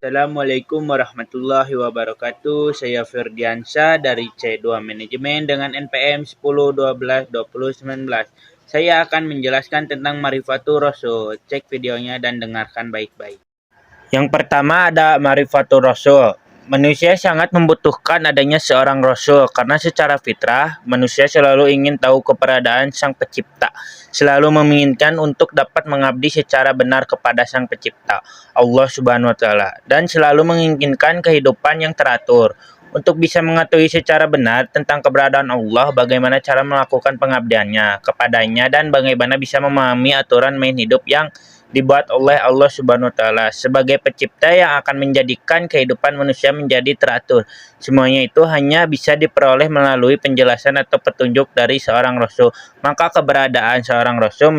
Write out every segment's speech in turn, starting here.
Assalamualaikum warahmatullahi wabarakatuh. Saya Firdiansyah dari C2 Manajemen dengan NPM 10122019. Saya akan menjelaskan tentang Ma'rifatur Rasul. Cek videonya dan dengarkan baik-baik. Yang pertama ada Ma'rifatur Rasul. Manusia sangat membutuhkan adanya seorang Rasul karena secara fitrah manusia selalu ingin tahu keberadaan Sang Pencipta, selalu menginginkan untuk dapat mengabdi secara benar kepada Sang Pencipta, Allah Subhanahu wa Ta'ala, dan selalu menginginkan kehidupan yang teratur. Untuk bisa mengetahui secara benar tentang keberadaan Allah, bagaimana cara melakukan pengabdiannya kepadanya, dan bagaimana bisa memahami aturan main hidup yang dibuat oleh Allah Subhanahu wa Ta'ala sebagai pencipta yang akan menjadikan kehidupan manusia menjadi teratur. Semuanya itu hanya bisa diperoleh melalui penjelasan atau petunjuk dari seorang Rasul. Maka keberadaan seorang Rasul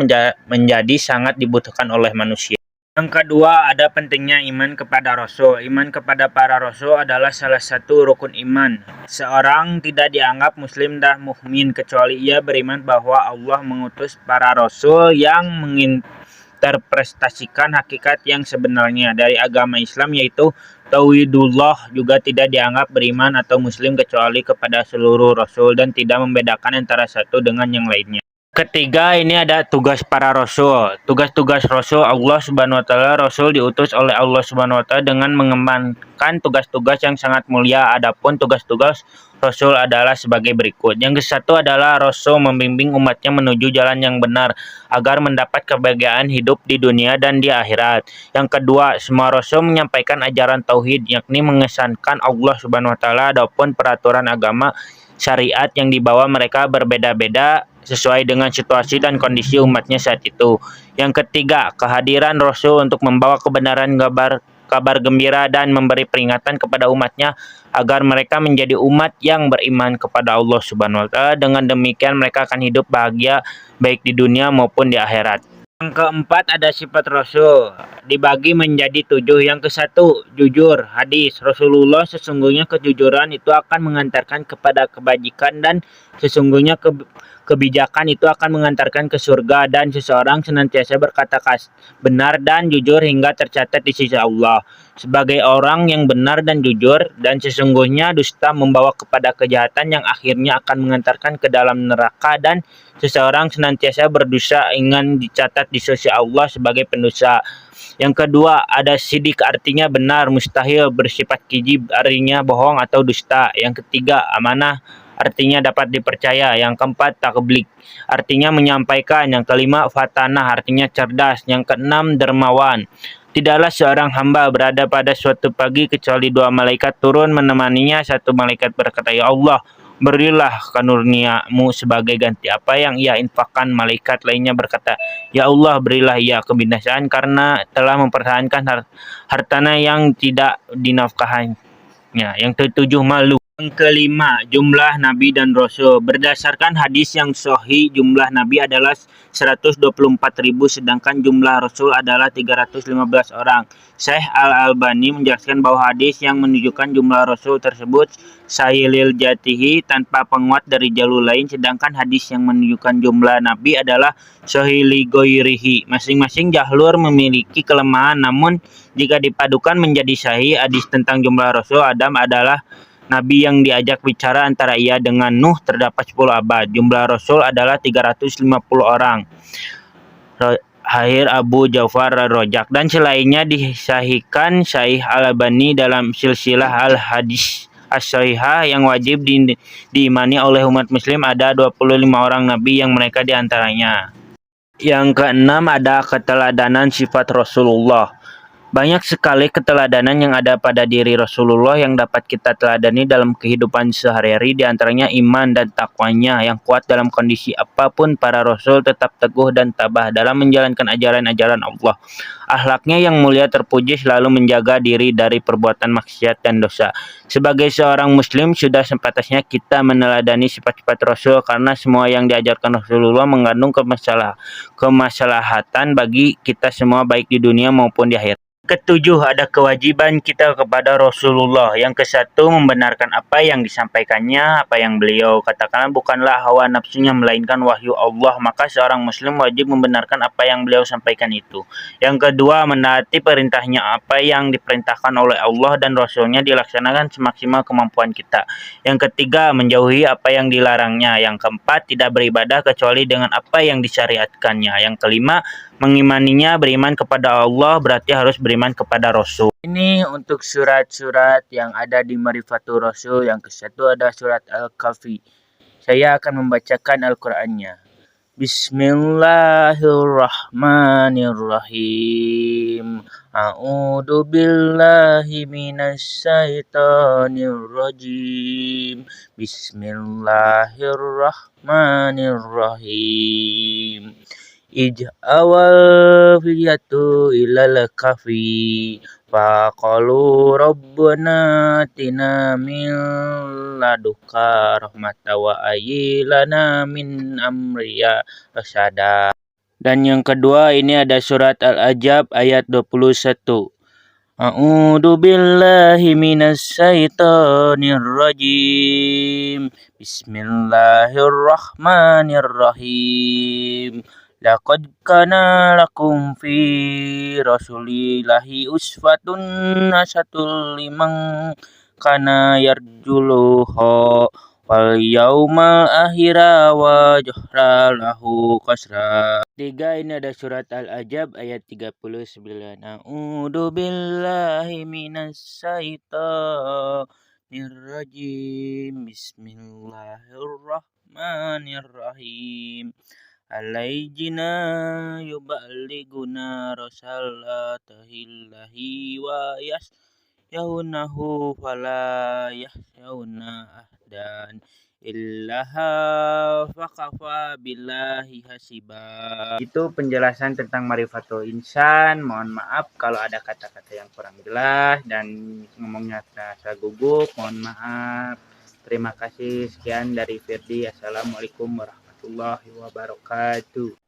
menjadi sangat dibutuhkan oleh manusia. Yang kedua, ada pentingnya iman kepada Rasul. Iman kepada para Rasul adalah salah satu rukun iman. Seorang tidak dianggap muslim dan mukmin kecuali ia beriman bahwa Allah mengutus para Rasul yang menginterpretasikan hakikat yang sebenarnya dari agama Islam, yaitu Tauhidullah. Juga tidak dianggap beriman atau muslim kecuali kepada seluruh Rasul dan tidak membedakan antara satu dengan yang lainnya. Ketiga, ini ada tugas para Rasul. Tugas-tugas Rasul Allah Subhanahu wa Ta'ala. Rasul diutus oleh Allah Subhanahu wa Ta'ala dengan mengembangkan tugas-tugas yang sangat mulia. Adapun tugas-tugas Rasul adalah sebagai berikut. Yang satu adalah Rasul membimbing umatnya menuju jalan yang benar agar mendapat kebahagiaan hidup di dunia dan di akhirat. Yang kedua, semua Rasul menyampaikan ajaran tauhid, yakni mengesankan Allah Subhanahu wa Ta'ala. Adapun peraturan agama syariat yang dibawa mereka berbeda-beda sesuai dengan situasi dan kondisi umatnya saat itu. Yang ketiga, kehadiran Rasul untuk membawa kebenaran, kabar gembira dan memberi peringatan kepada umatnya agar mereka menjadi umat yang beriman kepada Allah Subhanahu wa Ta'ala. Dengan demikian mereka akan hidup bahagia baik di dunia maupun di akhirat. Yang keempat, ada sifat Rasul dibagi menjadi 7. Yang kesatu, jujur. Hadis Rasulullah, sesungguhnya kejujuran itu akan mengantarkan kepada kebajikan dan sesungguhnya kebijakan itu akan mengantarkan ke surga, dan seseorang senantiasa berkata benar dan jujur hingga tercatat di sisi Allah sebagai orang yang benar dan jujur, dan sesungguhnya dusta membawa kepada kejahatan yang akhirnya akan mengantarkan ke dalam neraka, dan seseorang senantiasa berdosa ingin dicatat di sisi Allah sebagai pendosa. Yang kedua, ada sidik, artinya benar, mustahil, bersifat kizib, artinya bohong atau dusta. Yang ketiga, amanah, artinya dapat dipercaya. Yang keempat, takblik, artinya menyampaikan. Yang kelima, fatanah, artinya cerdas. Yang keenam, dermawan. Tidaklah seorang hamba berada pada suatu pagi kecuali 2 malaikat turun menemaninya. Satu malaikat berkata, "Ya Allah, berilah karunia-Mu sebagai ganti apa yang ia infakkan." Malaikat lainnya berkata, "Ya Allah, berilah ia kebinasaan karena telah mempertahankan hartanya yang tidak dinafkahannya." Yang ketujuh, malu. Yang kelima, jumlah Nabi dan Rasul. Berdasarkan hadis yang sahih, jumlah Nabi adalah 124.000, sedangkan jumlah Rasul adalah 315 orang. Syekh Al-Albani menjelaskan bahwa hadis yang menunjukkan jumlah Rasul tersebut sahih lil jatihi, tanpa penguat dari jalur lain, sedangkan hadis yang menunjukkan jumlah Nabi adalah sahih li ghairihi. Masing-masing jalur memiliki kelemahan, namun jika dipadukan menjadi sahih. Hadis tentang jumlah Rasul, Adam adalah Nabi yang diajak bicara antara ia dengan Nuh terdapat 10 abad. Jumlah Rasul adalah 350 orang. Akhir Abu Ja'far Ar-Rajak dan selainnya disahihkan Syekh Al-Albani dalam silsilah al-hadis as-sahihah yang wajib diimani oleh umat muslim. Ada 25 orang Nabi yang mereka diantaranya. Yang keenam, ada keteladanan sifat Rasulullah. Banyak sekali keteladanan yang ada pada diri Rasulullah yang dapat kita teladani dalam kehidupan sehari-hari, di antaranya iman dan takwanya yang kuat dalam kondisi apapun. Para Rasul tetap teguh dan tabah dalam menjalankan ajaran-ajaran Allah. Akhlaknya yang mulia terpuji selalu menjaga diri dari perbuatan maksiat dan dosa. Sebagai seorang muslim, sudah sepantasnya kita meneladani sifat-sifat Rasul karena semua yang diajarkan Rasulullah mengandung kemaslahatan bagi kita semua baik di dunia maupun di akhirat. Ketujuh, ada kewajiban kita kepada Rasulullah. Yang kesatu, membenarkan apa yang disampaikannya, apa yang beliau katakan bukanlah hawa nafsunya, melainkan wahyu Allah. Maka seorang muslim wajib membenarkan apa yang beliau sampaikan itu. Yang kedua, menaati perintahnya, apa yang diperintahkan oleh Allah dan Rasulnya dilaksanakan semaksimal kemampuan kita. Yang ketiga, menjauhi apa yang dilarangnya. Yang keempat, tidak beribadah kecuali dengan apa yang disyariatkannya. Yang kelima, mengimaninya, beriman kepada Allah berarti harus beriman kepada Rasul. Ini untuk surat-surat yang ada di Marifatul Rasul. Yang kesatu ada surat Al-Kahfi. Saya akan membacakan Al-Qur'annya. Bismillahirrahmanirrahim. A'udzu billahi minasyaitonir rajim. Bismillahirrahmanirrahim. Awal fiyatu ilal kafi faqalu rabbana atina min laduka rahmata wa ayyilana min amriya rasyada. Dan yang kedua ini ada surat Al-Ahzab ayat 21. A'udzu billahi minasyaitonir rajim. Bismillahirrahmanirrahim. Laqad kana lakum fi rasulillahi uswatun hasanatun liman kana yarjullaha wal yaumal akhira wa jahra lahu kasra. Tiga, ini ada surat Al-Ahzab ayat 39. A'udzu billahi minasyaitonir rajim. Bismillahirrahmanirrahim. Alaijina yuballiguna rasalatillahi wa yasyaunahu fala yahyauna ahdan illaha fakafa billahi hasiba. Itu penjelasan tentang Marifatul Insan. Mohon maaf kalau ada kata-kata yang kurang jelas dan ngomongnya terasa gugup. Mohon maaf. Terima kasih. Sekian dari Firdi. Assalamualaikum warahmatullahi wabarakatuh.